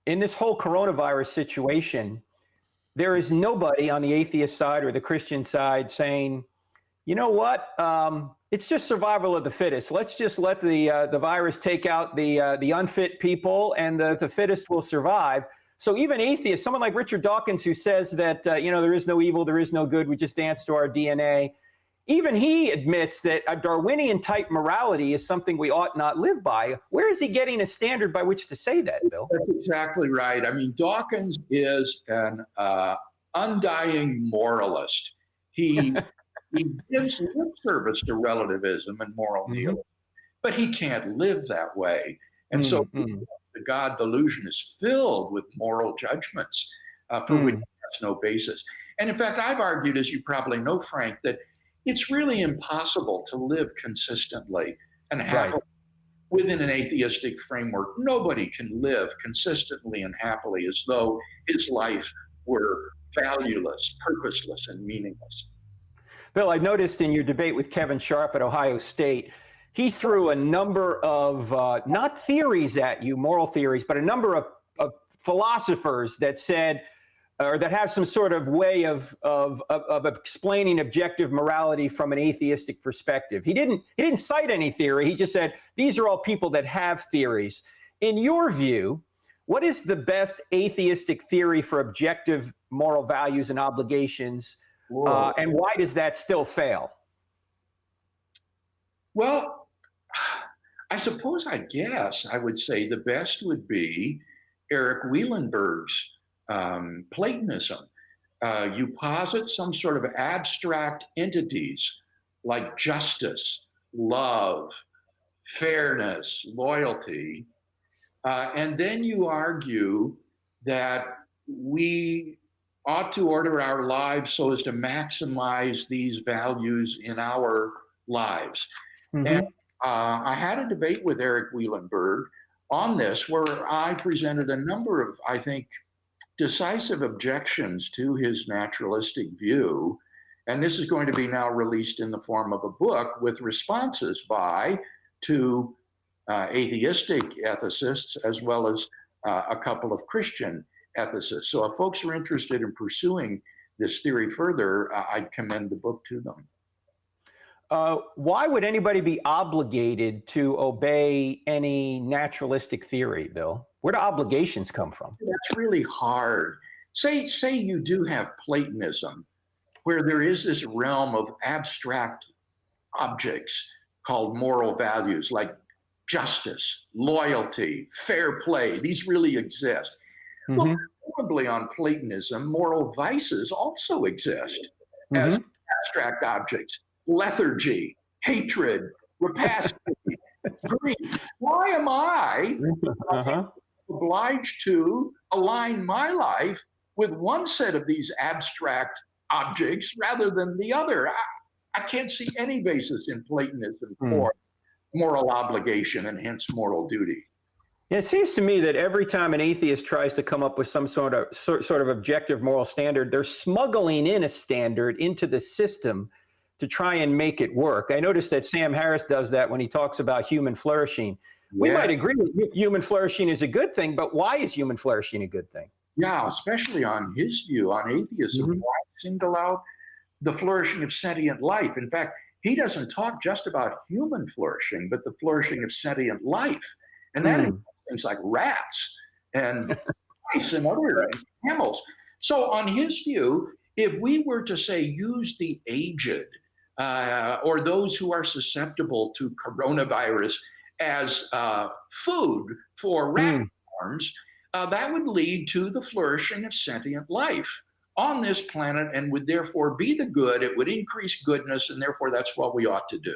in this whole coronavirus situation, there is nobody on the atheist side or the Christian side saying, you know what, it's just survival of the fittest. Let's just let the virus take out the unfit people, and the fittest will survive. So even atheists, someone like Richard Dawkins, who says that there is no evil, there is no good, we just dance to our DNA. Even he admits that a Darwinian type morality is something we ought not live by. Where is he getting a standard by which to say that, Bill? That's exactly right. I mean, Dawkins is an undying moralist. He gives lip service to relativism and moral nihilism, but he can't live that way. And so the God delusion is filled with moral judgments for which has no basis. And in fact, I've argued, as you probably know, Frank, that it's really impossible to live consistently and happily within an atheistic framework. Nobody can live consistently and happily as though his life were valueless, purposeless, and meaningless. Bill, I noticed in your debate with Kevin Sharp at Ohio State, he threw a number of, not theories at you, moral theories, but a number of philosophers that said, or that have some sort of way of explaining objective morality from an atheistic perspective. He didn't cite any theory. He just said, these are all people that have theories. In your view, what is the best atheistic theory for objective moral values and obligations? And why does that still fail? Well, I suppose, I guess I would say the best would be Eric Wielenberg's Platonism. You posit some sort of abstract entities like justice, love, fairness, loyalty, and then you argue that we ought to order our lives so as to maximize these values in our lives. And I had a debate with Eric Wielenberg on this, where I presented a number of, I think, decisive objections to his naturalistic view. And this is going to be now released in the form of a book with responses by two atheistic ethicists, as well as a couple of Christian ethicists. So if folks are interested in pursuing this theory further, I'd commend the book to them. Why would anybody be obligated to obey any naturalistic theory, Bill? Where do obligations come from? That's really hard. Say you do have Platonism, where there is this realm of abstract objects called moral values, like justice, loyalty, fair play. These really exist. Well, probably on Platonism, moral vices also exist as abstract objects. Lethargy, hatred, rapacity, greed. Why am I obliged to align my life with one set of these abstract objects rather than the other? I can't see any basis in Platonism for moral obligation and hence moral duty. Yeah, it seems to me that every time an atheist tries to come up with some sort of objective moral standard, they're smuggling in a standard into the system to try and make it work. I noticed that Sam Harris does that when he talks about human flourishing. We might agree that human flourishing is a good thing, but why is human flourishing a good thing? Yeah, especially on his view, on atheism, why single out the flourishing of sentient life? In fact, he doesn't talk just about human flourishing, but the flourishing of sentient life. And that includes things like rats and mice and other mammals. So on his view, if we were to say use the aged or those who are susceptible to coronavirus as food for rat farms, that would lead to the flourishing of sentient life on this planet and would therefore be the good. It would increase goodness, and therefore that's what we ought to do.